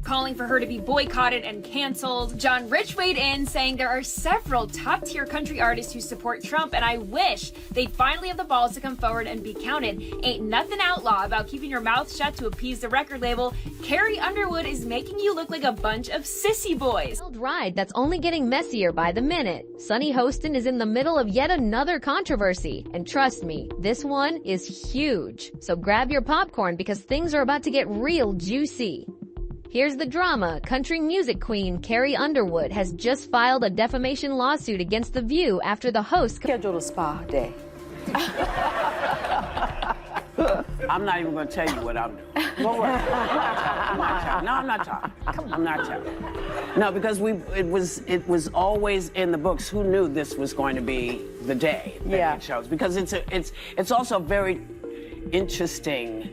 calling for her to be boycotted and canceled. John Rich weighed in, saying there are several top-tier country artists who support Trump, and I wish they'd finally have the balls to come forward and be counted. Ain't nothing outlaw about keeping your mouth shut to appease the record label. Carrie Underwood is making you look like a bunch of sissy boys. Ride that's only getting messier by the minute. Sunny Hostin is in the middle of yet another controversy, and trust me, this one is huge. So grab your popcorn because things are about to get real juicy. Here's the drama. Country music queen Carrie Underwood has just filed a defamation lawsuit against The View after the host scheduled a spa day. I'm not even going to tell you what I'm doing. Don't worry. I'm not telling. No, because it was always in the books. Who knew this was going to be the day that it shows? Because it's also a very interesting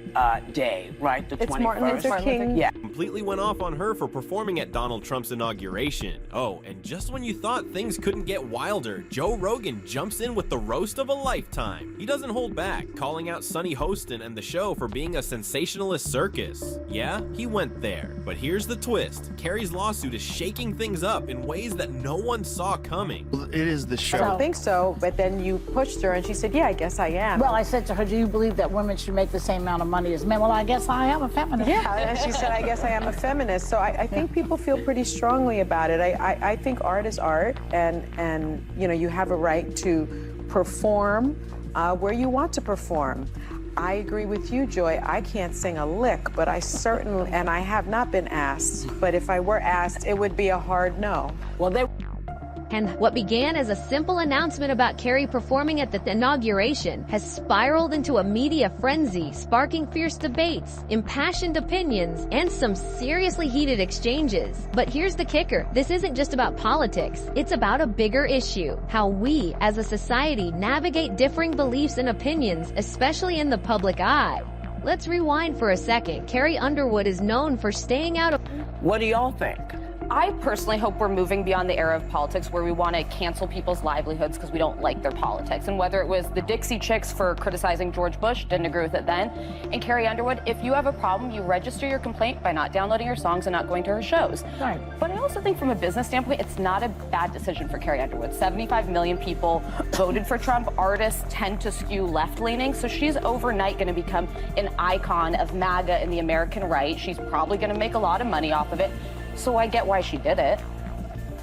day, right? The 21st. It's Martin Luther King. Yeah. Completely went off on her for performing at Donald Trump's inauguration. Oh, and just when you thought things couldn't get wilder, Joe Rogan jumps in with the roast of a lifetime. He doesn't hold back, calling out Sunny Hostin and the show for being a sensationalist circus. Yeah, he went there. But here's the twist. Carrie's lawsuit is shaking things up in ways that no one saw coming. It is the show. I don't think so, but then you pushed her and she said, yeah, I guess I am. Well, I said to her, do you believe that women should make the same amount of money as men? Well, I guess I am a feminist. Yeah, and she said, I guess I am a feminist. So I think people feel pretty strongly about it. I think art is art, and you know, you have a right to perform where you want to perform. I agree with you, Joy. I can't sing a lick, but I certainly, and I have not been asked, but if I were asked, it would be a hard no. Well, And what began as a simple announcement about Carrie performing at the inauguration has spiraled into a media frenzy, sparking fierce debates, impassioned opinions, and some seriously heated exchanges. But here's the kicker. This isn't just about politics. It's about a bigger issue. How we, as a society, navigate differing beliefs and opinions, especially in the public eye. Let's rewind for a second. Carrie Underwood is known for staying out of... what do y'all think? I personally hope we're moving beyond the era of politics where we want to cancel people's livelihoods because we don't like their politics. And whether it was the Dixie Chicks for criticizing George Bush, didn't agree with it then, and Carrie Underwood, if you have a problem, you register your complaint by not downloading her songs and not going to her shows. Right. But I also think from a business standpoint, it's not a bad decision for Carrie Underwood. 75 million people voted for Trump. Artists tend to skew left-leaning, so she's overnight going to become an icon of MAGA and the American right. She's probably going to make a lot of money off of it. So I get why she did it.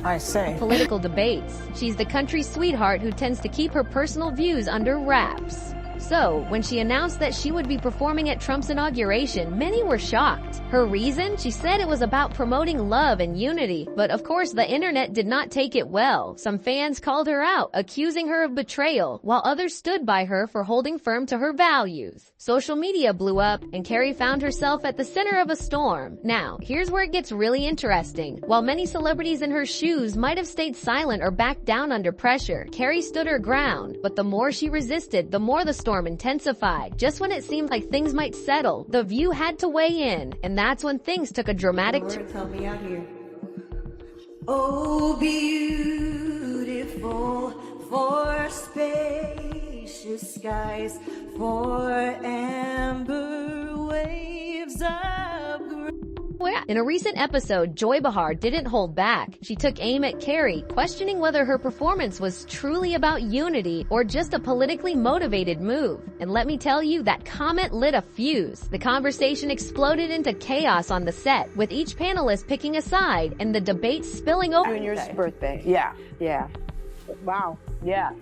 I say. Political debates. She's the country sweetheart who tends to keep her personal views under wraps. So, when she announced that she would be performing at Trump's inauguration, many were shocked. Her reason? She said it was about promoting love and unity. But of course, the internet did not take it well. Some fans called her out, accusing her of betrayal, while others stood by her for holding firm to her values. Social media blew up, and Carrie found herself at the center of a storm. Now, here's where it gets really interesting. While many celebrities in her shoes might have stayed silent or backed down under pressure, Carrie stood her ground. But the more she resisted, the more the storm intensified. Just when it seemed like things might settle, The View had to weigh in, and that's when things took a dramatic turn. Help me out here. Oh, beautiful for spacious skies, for amber waves of grey. In a recent episode, Joy Behar didn't hold back. She took aim at Carrie, questioning whether her performance was truly about unity or just a politically motivated move. And let me tell you, that comment lit a fuse. The conversation exploded into chaos on the set, with each panelist picking a side and the debate spilling over. Junior's birthday. Yeah. Yeah. Wow. Yeah.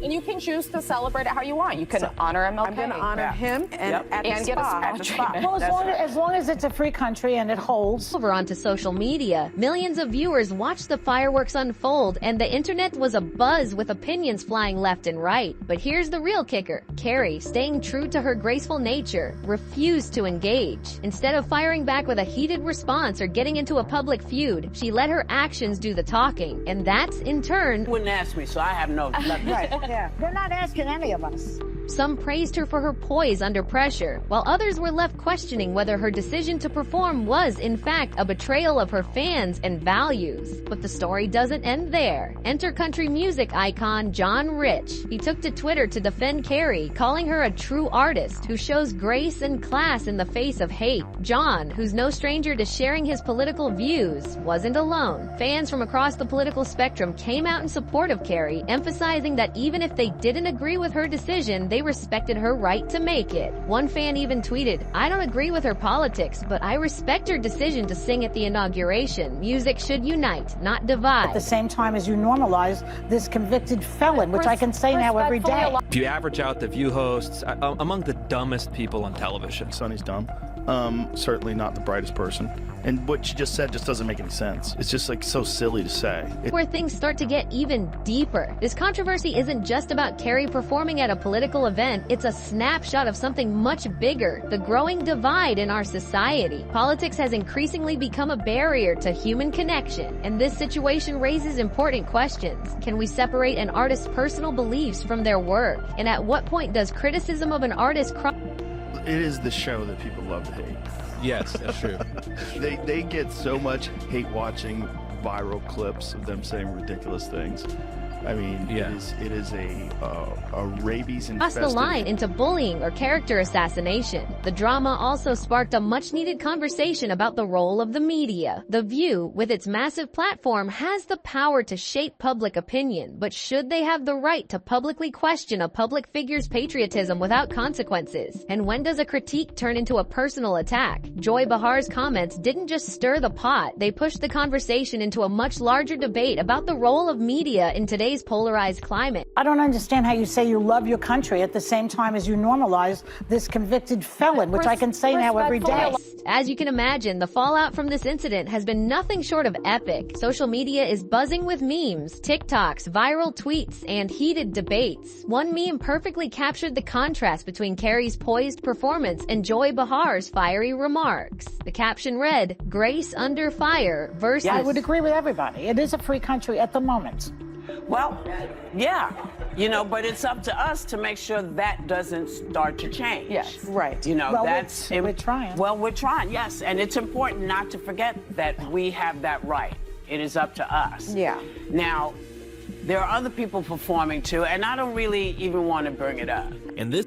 And you can choose to celebrate it how you want. You can honor MLK. I'm going to honor him and at the and get a spa. spa treatment. Well, as long as it's a free country and it holds. Over onto social media, millions of viewers watched the fireworks unfold, and the internet was abuzz with opinions flying left and right. But here's the real kicker. Carrie, staying true to her graceful nature, refused to engage. Instead of firing back with a heated response or getting into a public feud, she let her actions do the talking, and that's, in turn, You wouldn't ask me, so I have no... Right. Yeah. They're not asking any of us. Some praised her for her poise under pressure, while others were left questioning whether her decision to perform was, in fact, a betrayal of her fans and values. But the story doesn't end there. Enter country music icon John Rich. He took to Twitter to defend Carrie, calling her a true artist who shows grace and class in the face of hate. John, who's no stranger to sharing his political views, wasn't alone. Fans from across the political spectrum came out in support of Carrie, emphasizing that even if they didn't agree with her decision, they respected her right to make it. One fan even tweeted, "I don't agree with her politics, but I respect her decision to sing at the inauguration. Music should unite, not divide." At the same time as you normalize this convicted felon, which I can say now every day. If you average out the View hosts, among the dumbest people on television. Sunny's dumb. Certainly not the brightest person. And what she just said just doesn't make any sense. It's just like so silly to say. Where things start to get even deeper. This controversy isn't just about Carrie performing at a political event, it's a snapshot of something much bigger, the growing divide in our society. Politics has increasingly become a barrier to human connection, and this situation raises important questions. Can we separate an artist's personal beliefs from their work? And at what point does criticism of an artist It is the show that people love to hate. Yes, that's true. They get so much hate watching viral clips of them saying ridiculous things. I mean, Yeah. it is a rabies infested. cross the line into bullying or character assassination? The drama also sparked a much-needed conversation about the role of the media. The View, with its massive platform, has the power to shape public opinion, but should they have the right to publicly question a public figure's patriotism without consequences? And when does a critique turn into a personal attack? Joy Behar's comments didn't just stir the pot, they pushed the conversation into a much larger debate about the role of media in today's polarized climate. I don't understand how you say you love your country at the same time as you normalize this convicted felon, which I can say now every day. As you can imagine, the fallout from this incident has been nothing short of epic. Social media is buzzing with memes, TikToks, viral tweets, and heated debates. One meme perfectly captured the contrast between Carrie's poised performance and Joy Behar's fiery remarks. The caption read, "Grace under fire versus..." Yeah, I would agree with everybody. It is a free country at the moment. Well, yeah, but it's up to us to make sure that doesn't start to change. Yes. Right. Well, that's we're trying. Well, we're trying, yes, and it's important not to forget that we have that right. It is up to us. Yeah. Now, there are other people performing too, and I don't really even want to bring it up. And this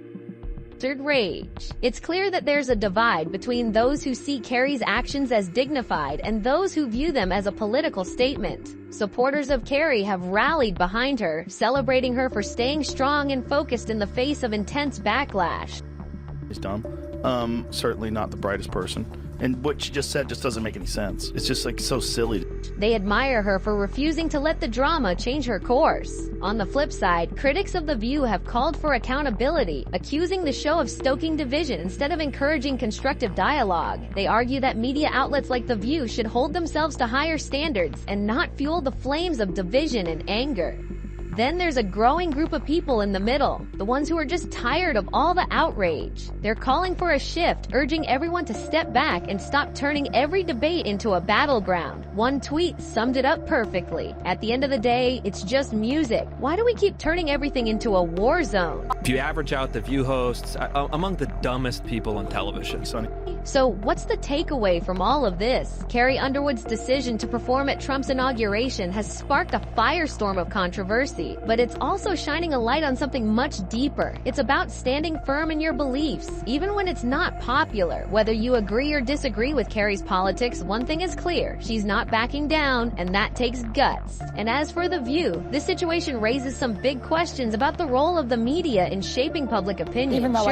rage. It's clear that there's a divide between those who see Carrie's actions as dignified and those who view them as a political statement. Supporters of Carrie have rallied behind her, celebrating her for staying strong and focused in the face of intense backlash. He's dumb. Certainly not the brightest person. And what she just said just doesn't make any sense. It's just like so silly. They admire her for refusing to let the drama change her course. On the flip side, critics of The View have called for accountability, accusing the show of stoking division instead of encouraging constructive dialogue. They argue that media outlets like The View should hold themselves to higher standards and not fuel the flames of division and anger. Then there's a growing group of people in the middle, the ones who are just tired of all the outrage. They're calling for a shift, urging everyone to step back and stop turning every debate into a battleground. One tweet summed it up perfectly. At the end of the day, it's just music. Why do we keep turning everything into a war zone? If you average out the View hosts, among the dumbest people on television. Sunny. So what's the takeaway from all of this? Carrie Underwood's decision to perform at Trump's inauguration has sparked a firestorm of controversy, but it's also shining a light on something much deeper. It's about standing firm in your beliefs, even when it's not popular. Whether you agree or disagree with Carrie's politics, one thing is clear. She's not backing down, and that takes guts. And as for The View, this situation raises some big questions about the role of the media in shaping public opinion. Even though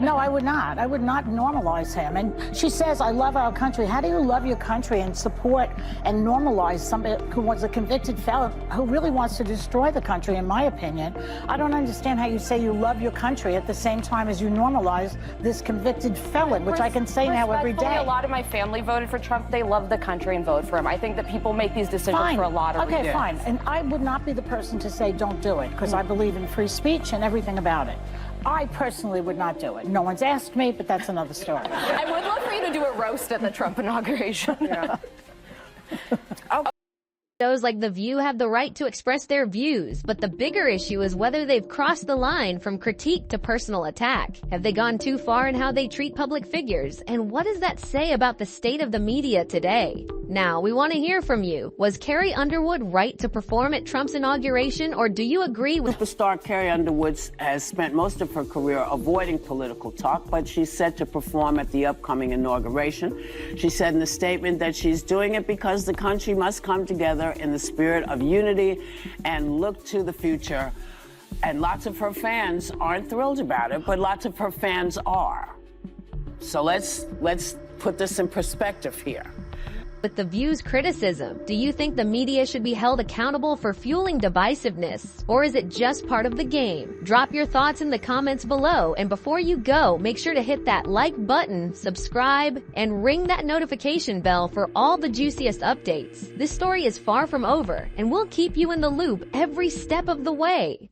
No, I would not. I would not normalize him. And she says, "I love our country." How do you love your country and support and normalize somebody who was a convicted felon who really wants to destroy the country, in my opinion? I don't understand how you say you love your country at the same time as you normalize this convicted felon, which I can say now every day. A lot of my family voted for Trump. They love the country and vote for him. I think that people make these decisions for a lot of reasons. Okay, fine. And I would not be the person to say don't do it, because I believe in free speech and everything about it. I personally would not do it. No one's asked me, but that's another story. I would love for you to do a roast at the Trump inauguration. Yeah. Shows like The View have the right to express their views, but the bigger issue is whether they've crossed the line from critique to personal attack. Have they gone too far in how they treat public figures? And what does that say about the state of the media today? Now, we want to hear from you. Was Carrie Underwood right to perform at Trump's inauguration, or do you agree with... Superstar Carrie Underwood has spent most of her career avoiding political talk, but she's set to perform at the upcoming inauguration. She said in a statement that she's doing it because the country must come together in the spirit of unity and look to the future. And lots of her fans aren't thrilled about it, but lots of her fans are. So let's put this in perspective here. With The View's criticism, do you think the media should be held accountable for fueling divisiveness, or is it just part of the game? Drop your thoughts in the comments below, and before you go, make sure to hit that like button, subscribe, and ring that notification bell for all the juiciest updates. This story is far from over, and we'll keep you in the loop every step of the way.